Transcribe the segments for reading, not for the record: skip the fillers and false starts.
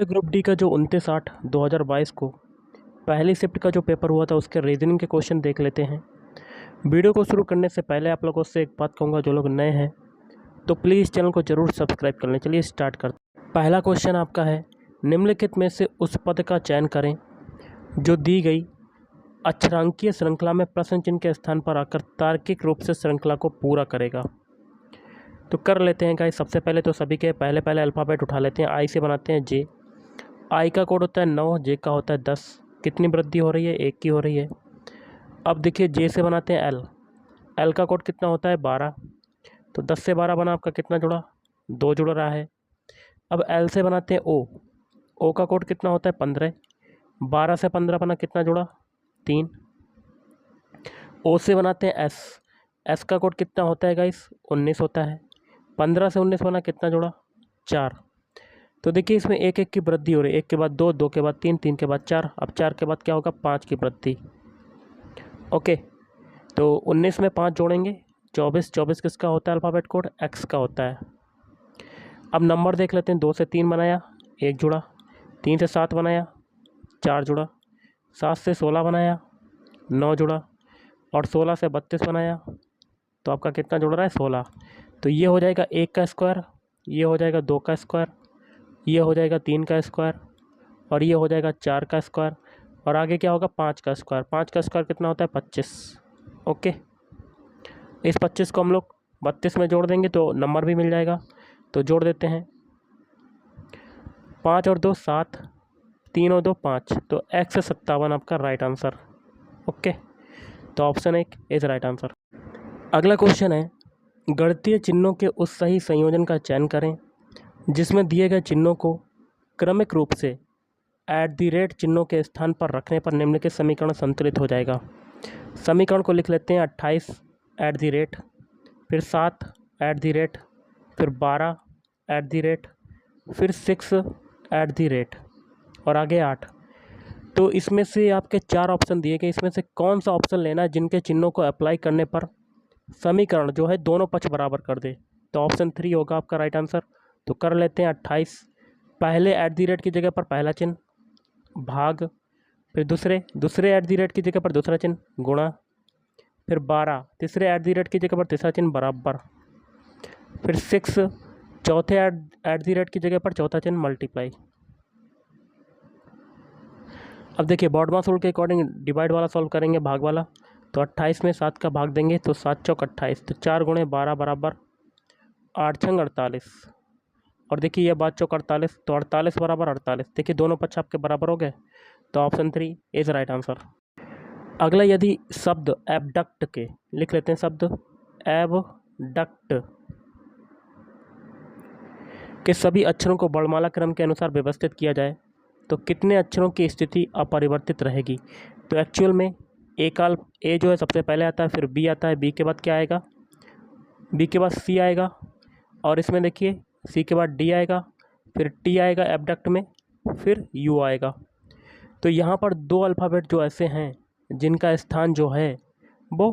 Group D का जो 29/8/2022 को पहली शिफ्ट का जो पेपर हुआ था उसके रीजनिंग के क्वेश्चन देख लेते हैं। वीडियो को शुरू करने से पहले आप लोगों से एक बात कहूँगा, जो लोग नए हैं तो प्लीज़ चैनल को ज़रूर सब्सक्राइब कर लें। चलिए स्टार्ट करते हैं। पहला क्वेश्चन आपका है, निम्नलिखित में से उस पद का चयन करें जो दी गई अक्षरांकीय श्रृंखला में प्रश्न चिन्ह के स्थान पर आकर तार्किक रूप से श्रृंखला को पूरा करेगा। तो कर लेते हैं गाइस। सबसे पहले तो सभी के पहले अल्फ़ाबेट उठा लेते हैं। आई से बनाते हैं जे। आई का कोड होता है 9, जे का होता है 10। कितनी वृद्धि हो रही है? 1 की हो रही है। अब देखिए जे से बनाते हैं एल। एल का कोड कितना होता है? 12। तो 10 से 12 बना, आपका कितना जुड़ा? 2 जुड़ रहा है। अब एल से बनाते हैं ओ। ओ का कोड कितना होता है? 15। 12 से 15 बना, कितना जुड़ा? 3। ओ से बनाते हैं एस। एस का कोड कितना होता है गाइस? 19 होता है। 15 से 19 बना, कितना जुड़ा? 4। तो देखिए इसमें एक एक की वृद्धि हो रही है। 1 के बाद 2, 2 के बाद 3, 3 के बाद 4। अब 4 के बाद क्या होगा? 5 की वृद्धि। ओके, तो 19 में 5 जोड़ेंगे 24। 24 किसका होता है अल्फ़ाबेट कोड? एक्स का होता है। अब नंबर देख लेते हैं। 2 से 3 बनाया, 1 जुड़ा। 3 से 7 बनाया, 4 जुड़ा। 7 से 16 बनाया, 9 जुड़ा। और 16 से 32 बनाया तो आपका कितना जुड़ रहा है? 16। तो ये हो जाएगा 1 का स्क्वायर, ये हो जाएगा 2 का स्क्वायर, ये हो जाएगा 3 का स्क्वायर, और ये हो जाएगा 4 का स्क्वायर, और आगे क्या होगा? 5 का स्क्वायर। 5 का स्क्वायर कितना होता है? 25। ओके, इस 25 को हम लोग 32 में जोड़ देंगे तो नंबर भी मिल जाएगा। तो जोड़ देते हैं। 5 और 2 7, 3 और 2 5, तो 157 आपका राइट आंसर। ओके, तो ऑप्शन 1 इज राइट आंसर। अगला क्वेश्चन है, गणितीय चिन्हों के उस सही संयोजन का चयन करें जिसमें दिए गए चिन्हों को क्रमिक रूप से @ चिन्हों के स्थान पर रखने पर निम्नलिखित समीकरण संतुलित हो जाएगा। समीकरण को लिख लेते हैं। 28 @ फिर 7 @ फिर 12 @ फिर 6 @ और आगे 8। तो इसमें से आपके 4 ऑप्शन दिए गए, इसमें से कौन सा ऑप्शन लेना है जिनके चिन्हों को अप्लाई करने पर समीकरण जो है दोनों पक्ष बराबर कर दे? तो ऑप्शन 3 होगा आपका राइट आंसर। तो कर लेते हैं। 28 पहले @ की जगह पर पहला चिन्ह भाग, फिर दूसरे @ की जगह पर दूसरा चिन्ह गुणा, फिर 12 तीसरे @ की जगह पर तीसरा चिन्ह बराबर, फिर 6 चौथे @ की जगह पर चौथा चिन्ह मल्टीप्लाई। अब देखिए बॉडमास रूल के अकॉर्डिंग डिवाइड वाला सॉल्व करेंगे, भाग वाला। तो 28 में 7 का भाग देंगे तो 7 चौक 28, तो 4 गुणे 12 बराबर 8 छंग 48। और देखिए ये 5 चौक 48, तो 48 बराबर 48। देखिए दोनों पक्ष आपके बराबर हो गए, तो ऑप्शन 3 इज राइट आंसर। अगला, यदि शब्द एबडक्ट के, लिख लेते हैं शब्द एबडक्ट के सभी अक्षरों को वर्णमाला क्रम के अनुसार व्यवस्थित किया जाए तो कितने अक्षरों की स्थिति अपरिवर्तित रहेगी? तो एक्चुअल में ए जो है सबसे पहले आता है, फिर बी आता है, बी के बाद क्या आएगा? बी के बाद सी आएगा, और इसमें देखिए सी के बाद डी आएगा, फिर टी आएगा एबडक्ट में, फिर यू आएगा। तो यहाँ पर 2 अल्फ़ाबेट जो ऐसे हैं जिनका स्थान जो है वो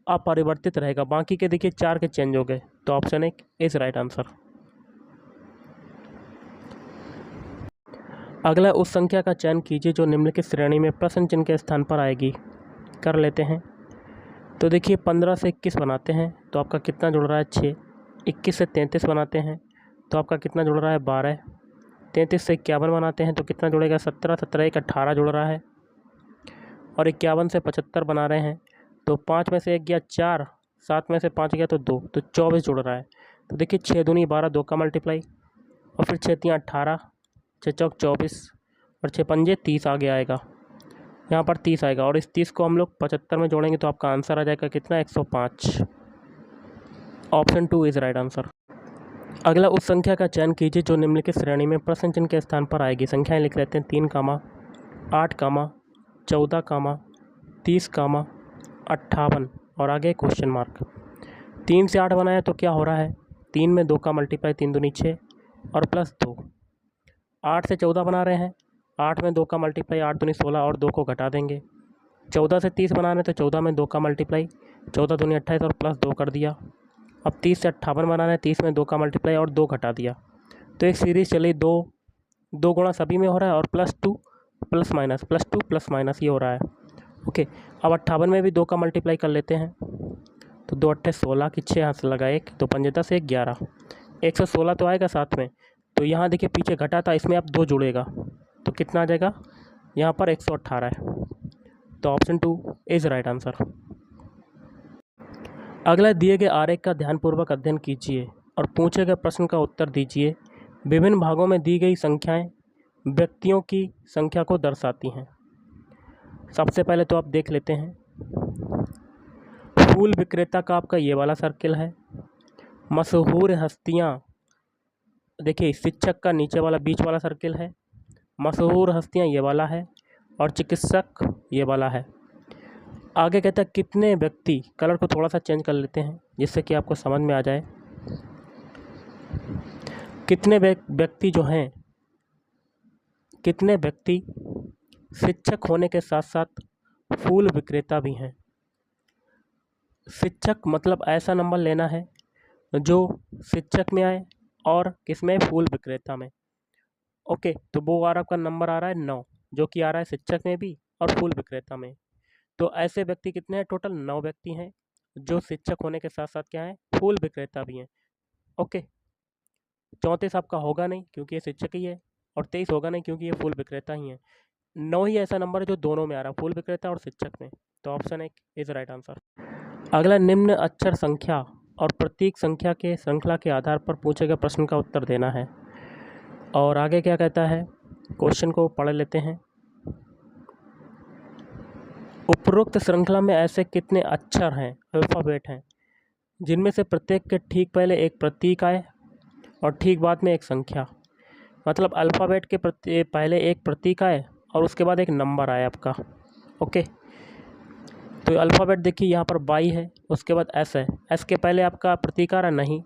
अपरिवर्तित रहेगा, बाकी के देखिए 4 के चेंज हो गए। तो ऑप्शन 1 इज राइट आंसर। अगला, उस संख्या का चयन कीजिए जो निम्नलिखित श्रेणी में प्रश्न चिन्ह के स्थान पर आएगी। कर लेते हैं। तो देखिए 15 से 21 बनाते हैं तो आपका कितना जुड़ रहा है? 6। 21 से 33 बनाते हैं तो आपका कितना जुड़ रहा है? 12। 33 से 51 बनाते हैं तो कितना जुड़ेगा? 17। 17 1 18 जुड़ रहा है। और 51 से 75 बना रहे हैं तो 5 में से 1 गया 4, 7 में से 5 गया तो 2, तो 24 जुड़ रहा है। तो देखिए 6 दूनी 12, 2 का मल्टीप्लाई, और फिर 6 3 18, 6 चौक 24, और 6 पंजे 30 आगे आएगा। यहाँ पर 30 आएगा, और इस 30 को हम लोग 75 में जोड़ेंगे तो आपका आंसर आ जाएगा कितना? 105। Option 2 is right answer. अगला, उस संख्या का चयन कीजिए जो निम्नलिखित श्रेणी में प्रश्न चिन्ह के स्थान पर आएगी। संख्याएं लिख लेते हैं। 3, 8, 14, 30, 58, और आगे क्वेश्चन मार्क। 3 से 8 बनाया तो क्या हो रहा है? 3 में 2 का मल्टीप्लाई, 3 दूनी 6 और प्लस 2। 8 से 14 बना रहे हैं, 8 में 2 का मल्टीप्लाई, 8 दूनी 16 और 2 को घटा देंगे। 14 से 30 बना रहे हैं तो 14 में 2 का मल्टीप्लाई, 14 दूनी 28 और प्लस 2 कर दिया। अब 30 से 58 बना रहे हैं, 30 में 2 का मल्टीप्लाई और 2 घटा दिया। तो एक सीरीज़ चली 2, 2 गुणा सभी में हो रहा है और +2 प्लस माइनस +2 प्लस माइनस ये हो रहा है। ओके, अब 58 में भी 2 का मल्टीप्लाई कर लेते हैं। तो 2 अट्ठे 16 की 6 हाथ से लगा 1, 2 पंजे 10, 1 11, 116 तो आएगा साथ में। तो यहाँ देखिए पीछे घटा था, इसमें अब 2 जुड़ेगा तो कितना आ जाएगा, यहाँ पर 118 है। तो ऑप्शन 2 इज़ राइट आंसर। अगला दिए गए आरेख का ध्यानपूर्वक अध्ययन कीजिए और पूछे गए प्रश्न का उत्तर दीजिए। विभिन्न भागों में दी गई संख्याएं व्यक्तियों की संख्या को दर्शाती हैं। सबसे पहले तो आप देख लेते हैं, फूल विक्रेता का आपका ये वाला सर्किल है। मशहूर हस्तियां, देखिए शिक्षक का नीचे वाला बीच वाला सर्किल है। मशहूर हस्तियां ये वाला है और चिकित्सक ये वाला है। आगे कहता है कितने व्यक्ति, कलर को थोड़ा सा चेंज कर लेते हैं जिससे कि आपको समझ में आ जाए। कितने व्यक्ति जो हैं, कितने व्यक्ति शिक्षक होने के साथ साथ फूल विक्रेता भी हैं। शिक्षक मतलब ऐसा नंबर लेना है जो शिक्षक में आए और किसमें, फूल विक्रेता में। ओके, तो वो आपका नंबर आ रहा है 9, जो कि आ रहा है शिक्षक में भी और फूल विक्रेता में। तो ऐसे व्यक्ति कितने हैं, टोटल 9 व्यक्ति हैं जो शिक्षक होने के साथ साथ क्या है, फूल विक्रेता भी हैं। ओके, 34 आपका होगा नहीं क्योंकि ये शिक्षक ही है और 23 होगा नहीं क्योंकि ये फूल विक्रेता ही है। 9 ही ऐसा नंबर है जो दोनों में आ रहा है, फूल विक्रेता और शिक्षक में। तो ऑप्शन 1 इज राइट आंसर। अगला, निम्न अक्षर संख्या और प्रतीक संख्या के श्रृंखला के आधार पर पूछे गए प्रश्न का उत्तर देना है। और आगे क्या कहता है, क्वेश्चन को पढ़ लेते हैं। उपरोक्त श्रृंखला में ऐसे कितने अक्षर हैं, अल्फ़ाबेट हैं, जिनमें से प्रत्येक के ठीक पहले एक प्रतीक आए और ठीक बाद में एक संख्या। मतलब अल्फ़ाबेट के पहले एक प्रतीक आए और उसके बाद एक नंबर आए आपका। ओके, तो अल्फ़ाबेट देखिए यहाँ पर वाई है, उसके बाद एस है, एस के पहले आपका प्रतीक आ रहा नहीं।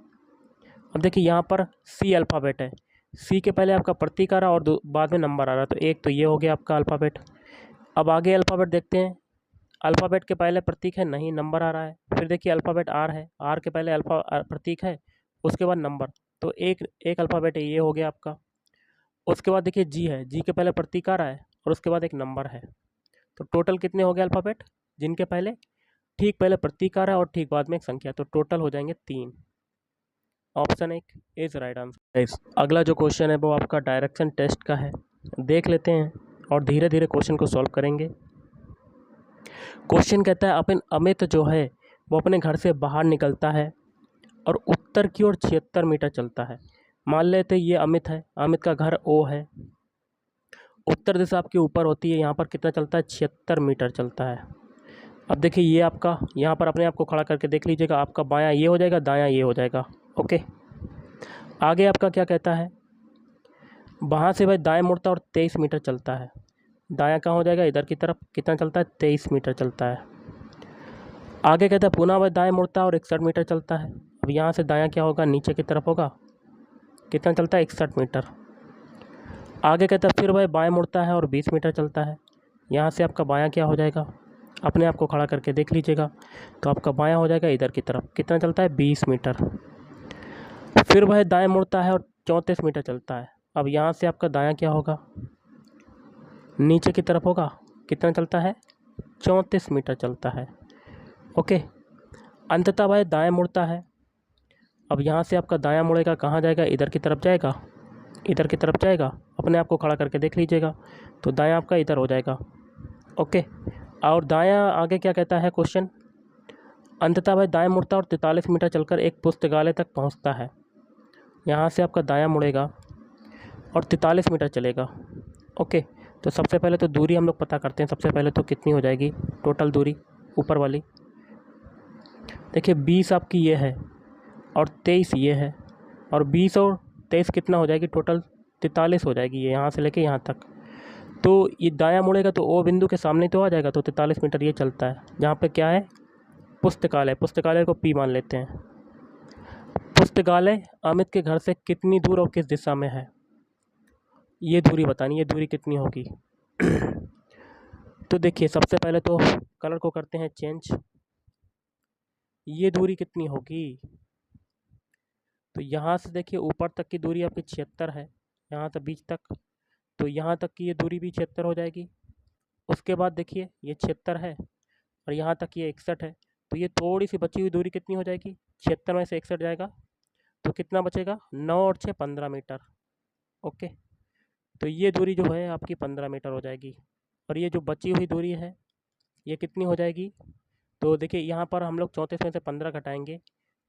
अब देखिए यहाँ पर सी अल्फ़ाबेट है, सी के पहले आपका प्रतीक आ रहा और बाद में नंबर आ रहा, तो एक तो ये हो गया आपका अल्फ़ाबेट। अब आगे अल्फ़ाबेट देखते हैं, अल्फ़ाबेट के पहले प्रतीक है नहीं, नंबर आ रहा है। फिर देखिए अल्फ़ाबेट आर है, आर के पहले प्रतीक है, उसके बाद नंबर, तो एक अल्फ़ाबेट है, ये हो गया आपका। उसके बाद देखिए जी है, जी के पहले प्रतीक आ रहा है और उसके बाद एक नंबर है। तो टोटल कितने हो गए अल्फ़ाबेट, जिनके पहले ठीक पहले प्रतीक आ रहा है और ठीक बाद में एक संख्या, तो टोटल हो जाएंगे 3। Option 1 is right answer. अगला जो क्वेश्चन है वो आपका डायरेक्शन टेस्ट का है, देख लेते हैं और धीरे धीरे क्वेश्चन को सॉल्व करेंगे। क्वेश्चन कहता है अपन अमित जो है वो अपने घर से बाहर निकलता है और उत्तर की ओर 76 मीटर चलता है। मान लेते ये अमित है, अमित का घर ओ है, उत्तर दिशा आपके ऊपर होती है, यहाँ पर कितना चलता है, 76 मीटर चलता है। अब देखिए ये आपका, यहाँ पर अपने आप को खड़ा करके देख लीजिएगा, आपका बायां ये हो जाएगा, दायां ये हो जाएगा। ओके, आगे आपका क्या कहता है, वहाँ से भाई दाएं मुड़ता और 23 मीटर चलता है। दायां कहाँ हो जाएगा, इधर की तरफ, कितना चलता है, 23 मीटर चलता है। आगे कहता है पुनः वह दाएं मुड़ता और 61 मीटर चलता है। अब यहाँ से दायां क्या होगा, नीचे की तरफ होगा, कितना चलता है, 61 मीटर। आगे कहता है फिर वह बाएं मुड़ता है और 20 मीटर चलता है। यहाँ से आपका बायां क्या हो जाएगा, अपने आप को खड़ा करके देख लीजिएगा, तो आपका बायां हो जाएगा इधर की तरफ, कितना चलता है, 20 मीटर। फिर वह दाएं मुड़ता है और 34 मीटर चलता है। अब यहाँ से आपका दायां क्या होगा, नीचे की तरफ होगा, कितना चलता है, 34 मीटर चलता है। ओके, अंततः वह दाएं मुड़ता है। अब यहाँ से आपका दायां मुड़ेगा, कहाँ जाएगा, इधर की तरफ जाएगा, इधर की तरफ जाएगा, अपने आप को खड़ा करके देख लीजिएगा, तो दायां आपका इधर हो जाएगा। ओके, और दायां आगे क्या कहता है क्वेश्चन, अंततः वह दाएं मुड़ता और 43 मीटर चलकर एक पुस्तकालय तक पहुंचता है। यहाँ से आपका दायां मुड़ेगा और 43 मीटर चलेगा। ओके, तो सबसे पहले तो दूरी हम लोग पता करते हैं। सबसे पहले तो कितनी हो जाएगी टोटल दूरी ऊपर वाली, देखिए 20 आपकी ये है और 23 ये है, और 20 और 23 कितना हो जाएगी, टोटल 43 हो जाएगी, ये यहाँ से लेके यहाँ तक। तो ये दायां मुड़ेगा तो ओ बिंदु के सामने तो आ जाएगा, तो 43 मीटर ये चलता है। जहाँ पे क्या है, पुस्तकालय, पुस्तकालय को पी मान लेते हैं। पुस्तकालय अमित के घर से कितनी दूर और किस दिशा में है, ये दूरी बतानी, ये दूरी कितनी होगी। तो देखिए सबसे पहले तो कलर को करते हैं चेंज, ये दूरी कितनी होगी, तो यहाँ से देखिए ऊपर तक की दूरी आपकी 76 है, यहाँ से बीच तक तो यहाँ तक की ये दूरी भी 76 हो जाएगी। उसके बाद देखिए ये 76 है और यहाँ तक ये 61 है, तो ये थोड़ी सी बची हुई दूरी कितनी हो जाएगी, 76 में से 61 जाएगा तो कितना बचेगा, 9 और 6 15 मीटर। ओके, तो ये दूरी जो है आपकी 15 मीटर हो जाएगी। और ये जो बची हुई दूरी है ये कितनी हो जाएगी, तो देखिए यहाँ पर हम लोग 34 में से 15 घटाएंगे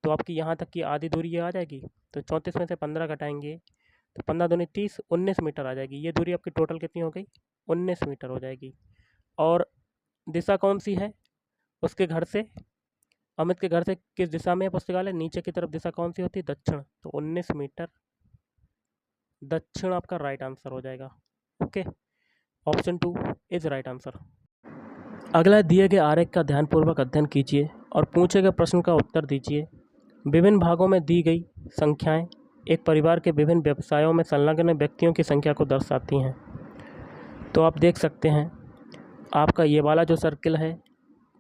तो आपकी यहाँ तक की आधी दूरी ये आ जाएगी। तो 34 में से 15 घटाएंगे तो 15 दूनी 30, 19 मीटर आ जाएगी। ये दूरी आपकी टोटल कितनी हो गई, 19 मीटर हो जाएगी। और दिशा कौन सी है उसके घर से, अमित के घर से किस दिशा में है पुस्तकालय, नीचे की तरफ दिशा कौन सी होती है, दक्षिण, तो 19 मीटर दक्षिण आपका राइट आंसर हो जाएगा। Okay, option 2 is right answer. अगला दिए गए आरेख का ध्यानपूर्वक अध्ययन कीजिए और पूछे गए प्रश्न का उत्तर दीजिए। विभिन्न भागों में दी गई संख्याएं एक परिवार के विभिन्न व्यवसायों में संलग्न व्यक्तियों की संख्या को दर्शाती हैं। तो आप देख सकते हैं आपका ये वाला जो सर्किल है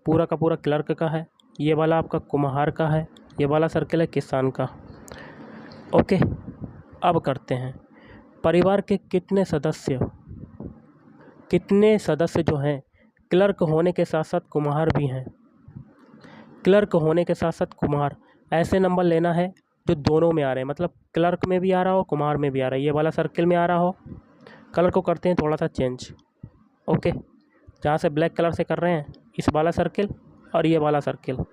पूरा का पूरा क्लर्क का है, ये वाला आपका कुम्हार का है, ये वाला सर्किल है किसान का। ओके, अब करते हैं परिवार के कितने सदस्य जो हैं क्लर्क होने के साथ साथ कुम्हार भी हैं। क्लर्क होने के साथ साथ कुम्हार, ऐसे नंबर लेना है जो दोनों में आ रहे हैं, मतलब क्लर्क में भी आ रहा हो कुम्हार में भी आ रहा है, ये वाला सर्किल में आ रहा हो। कलर को करते हैं थोड़ा सा चेंज। ओके, जहाँ से ब्लैक कलर से कर रहे हैं इस वाला सर्किल और ये वाला सर्किल,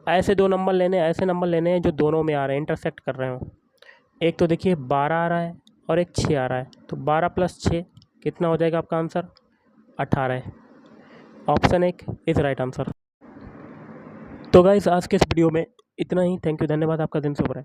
ऐसे दो नंबर लेने, ऐसे नंबर लेने हैं जो दोनों में आ रहे हैं, इंटरसेक्ट कर रहे हो। एक तो देखिए 12 आ रहा है और एक 6 आ रहा है, तो 12 + 6 कितना हो जाएगा आपका आंसर, 18 है। Option 1 is right answer. तो गाइस आज के इस वीडियो में इतना ही। थैंक यू, धन्यवाद, आपका दिन शुभ रहे।